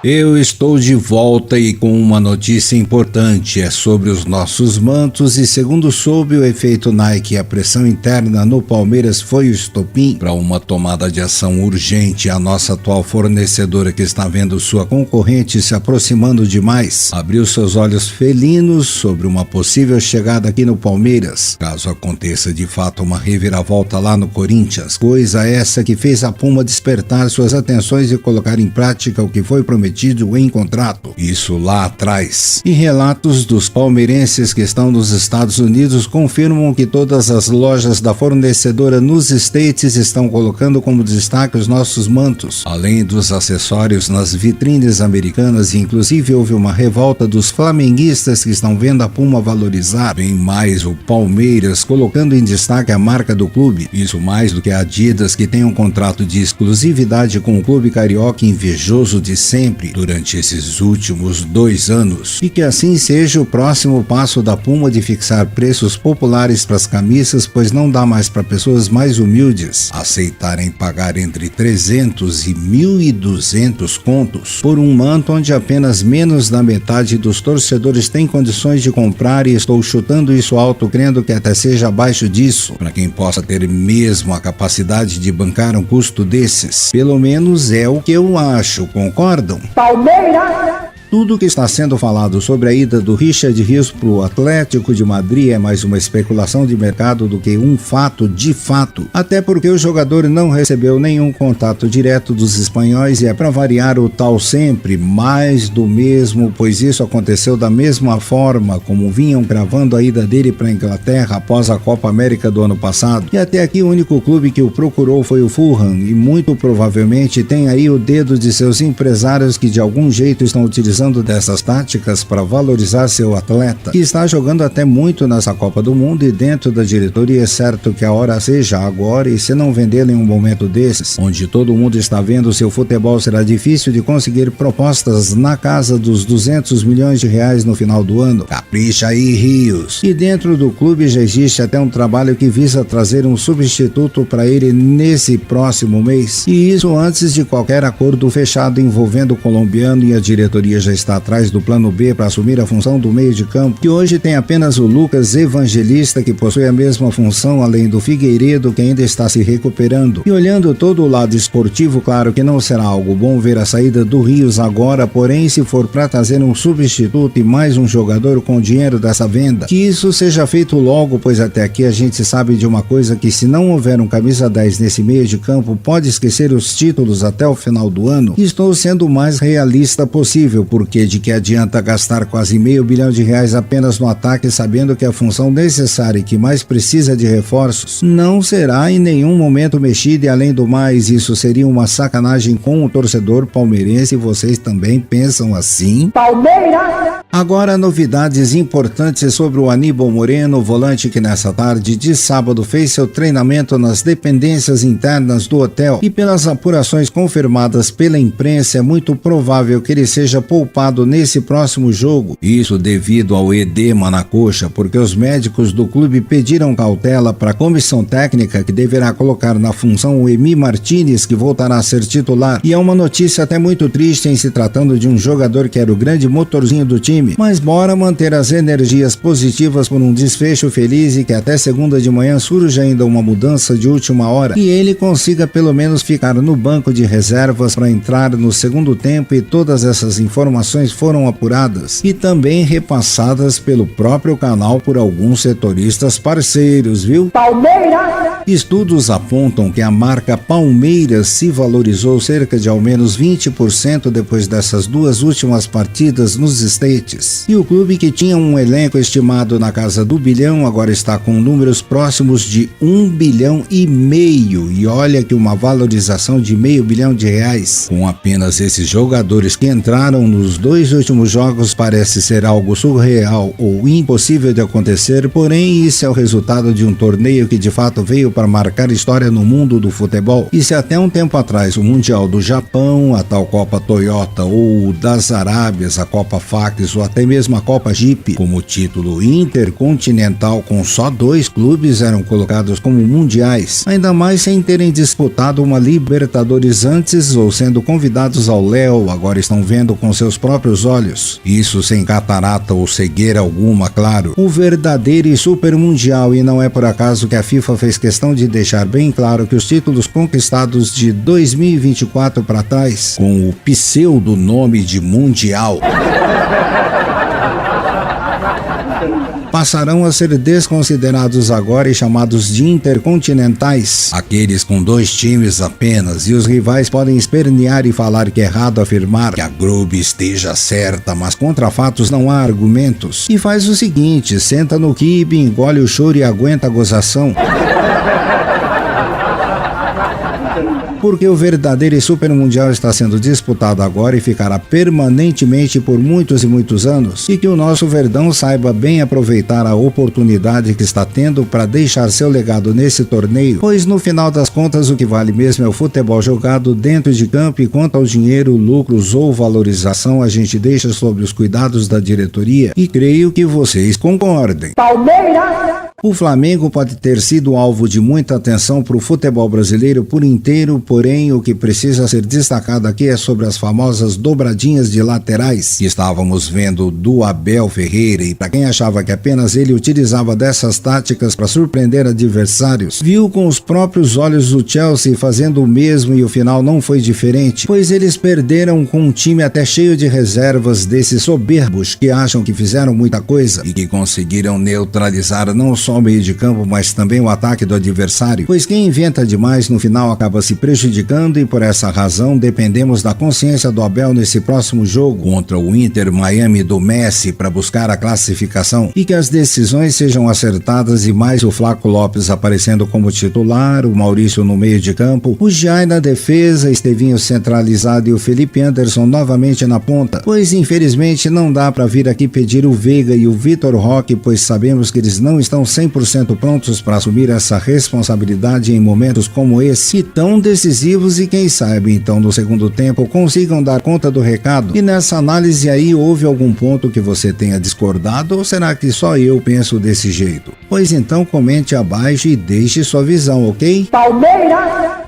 Eu estou de volta e com uma notícia importante, é sobre os nossos mantos e segundo soube o efeito Nike e a pressão interna no Palmeiras foi o estopim para uma tomada de ação urgente. A nossa atual fornecedora, que está vendo sua concorrente se aproximando demais, abriu seus olhos felinos sobre uma possível chegada aqui no Palmeiras, caso aconteça de fato uma reviravolta lá no Corinthians, coisa essa que fez a Puma despertar suas atenções e colocar em prática o que foi prometido em contrato, isso lá atrás. E relatos dos palmeirenses que estão nos Estados Unidos confirmam que todas as lojas da fornecedora nos States estão colocando como destaque os nossos mantos, além dos acessórios nas vitrines americanas, e inclusive houve uma revolta dos flamenguistas que estão vendo a Puma valorizar bem mais o Palmeiras, colocando em destaque a marca do clube, isso mais do que a Adidas, que tem um contrato de exclusividade com o clube carioca invejoso de sempre durante esses últimos 2 anos, e que assim seja o próximo passo da Puma de fixar preços populares para as camisas, pois não dá mais para pessoas mais humildes aceitarem pagar entre 300 e 1.200 contos por um manto onde apenas menos da metade dos torcedores tem condições de comprar, e estou chutando isso alto crendo que até seja abaixo disso, para quem possa ter mesmo a capacidade de bancar um custo desses. Pelo menos é o que eu acho, concordam? Palmeiras! Tudo que está sendo falado sobre a ida do Richard Rios para o Atlético de Madrid é mais uma especulação de mercado do que um fato de fato, até porque o jogador não recebeu nenhum contato direto dos espanhóis, e é para variar o tal sempre mais do mesmo, pois isso aconteceu da mesma forma como vinham gravando a ida dele para a Inglaterra após a Copa América do ano passado, e até aqui o único clube que o procurou foi o Fulham, e muito provavelmente tem aí o dedo de seus empresários que de algum jeito estão utilizando dessas táticas para valorizar seu atleta, que está jogando até muito nessa Copa do Mundo, e dentro da diretoria é certo que a hora seja agora, e se não vendê-lo em um momento desses, onde todo mundo está vendo seu futebol, será difícil de conseguir propostas na casa dos 200 milhões de reais no final do ano. Capricha aí, Rios. E dentro do clube já existe até um trabalho que visa trazer um substituto para ele nesse próximo mês, e isso antes de qualquer acordo fechado envolvendo o colombiano, e a diretoria já está atrás do plano B para assumir a função do meio de campo, que hoje tem apenas o Lucas Evangelista, que possui a mesma função, além do Figueiredo, que ainda está se recuperando. E olhando todo o lado esportivo, claro que não será algo bom ver a saída do Rios agora, porém se for para trazer um substituto e mais um jogador com o dinheiro dessa venda, que isso seja feito logo, pois até aqui a gente sabe de uma coisa, que se não houver um camisa 10 nesse meio de campo, pode esquecer os títulos até o final do ano. E estou sendo o mais realista possível, porque de que adianta gastar quase R$500 milhão apenas no ataque, sabendo que a função necessária e que mais precisa de reforços não será em nenhum momento mexida, e além do mais, isso seria uma sacanagem com o torcedor palmeirense. Vocês também pensam assim? Palmeiras! Agora, novidades importantes sobre o Aníbal Moreno, volante que nessa tarde de sábado fez seu treinamento nas dependências internas do hotel, e pelas apurações confirmadas pela imprensa é muito provável que ele seja poupado nesse próximo jogo, isso devido ao edema na coxa, porque os médicos do clube pediram cautela para a comissão técnica, que deverá colocar na função o Emi Martinez, que voltará a ser titular, e é uma notícia até muito triste em se tratando de um jogador que era o grande motorzinho do time, mas bora manter as energias positivas por um desfecho feliz, e que até segunda de manhã surja ainda uma mudança de última hora e ele consiga pelo menos ficar no banco de reservas para entrar no segundo tempo. E todas essas informações foram apuradas e também repassadas pelo próprio canal por alguns setoristas parceiros, viu? Palmeiras! Estudos apontam que a marca Palmeiras se valorizou cerca de ao menos 20% depois dessas 2 últimas partidas nos States. E o clube, que tinha um elenco estimado na casa do bilhão, agora está com números próximos de R$1,5 bilhão. E olha que uma valorização de R$500 milhão, com apenas esses jogadores que entraram nos 2 últimos jogos, parece ser algo surreal ou impossível de acontecer, porém isso é o resultado de um torneio que de fato veio para marcar história no mundo do futebol. E se até um tempo atrás o Mundial do Japão, a tal Copa Toyota, ou das Arábias, a Copa Fax, ou até mesmo a Copa Jeep, como título intercontinental com só 2 clubes eram colocados como mundiais, ainda mais sem terem disputado uma Libertadores antes ou sendo convidados ao Léo, agora estão vendo com seus próprios olhos. Isso sem catarata ou cegueira alguma, claro. O verdadeiro e super mundial, e não é por acaso que a FIFA fez questão de deixar bem claro que os títulos conquistados de 2024 para trás, com o pseudo nome de Mundial, passarão a ser desconsiderados agora e chamados de intercontinentais, aqueles com 2 times apenas, e os rivais podem espernear e falar que é errado afirmar que a Globo esteja certa, mas contra fatos não há argumentos. E faz o seguinte, senta no quibe, engole o choro e aguenta a gozação. Porque o verdadeiro e super mundial está sendo disputado agora e ficará permanentemente por muitos e muitos anos, e que o nosso Verdão saiba bem aproveitar a oportunidade que está tendo para deixar seu legado nesse torneio, pois no final das contas o que vale mesmo é o futebol jogado dentro de campo, e quanto ao dinheiro, lucros ou valorização a gente deixa sob os cuidados da diretoria, e creio que vocês concordem. Palmeiras. O Flamengo pode ter sido alvo de muita atenção para o futebol brasileiro por inteiro, porém o que precisa ser destacado aqui é sobre as famosas dobradinhas de laterais que estávamos vendo do Abel Ferreira, e para quem achava que apenas ele utilizava dessas táticas para surpreender adversários, viu com os próprios olhos o Chelsea fazendo o mesmo, e o final não foi diferente, pois eles perderam com um time até cheio de reservas desses soberbos que acham que fizeram muita coisa e que conseguiram neutralizar não só o meio de campo, mas também o ataque do adversário, pois quem inventa demais no final acaba se prejudicando, e por essa razão dependemos da consciência do Abel nesse próximo jogo contra o Inter Miami do Messi para buscar a classificação, e que as decisões sejam acertadas, e mais o Flaco Lopes aparecendo como titular, o Maurício no meio de campo, o Jai na defesa, Estevinho centralizado e o Felipe Anderson novamente na ponta, pois infelizmente não dá para vir aqui pedir o Veiga e o Vitor Roque, pois sabemos que eles não estão 100% prontos para assumir essa responsabilidade em momentos como esse, tão decisivos, e quem sabe então no segundo tempo consigam dar conta do recado. E nessa análise aí, houve algum ponto que você tenha discordado, ou será que só eu penso desse jeito? Pois então comente abaixo e deixe sua visão, ok? Palmeiras.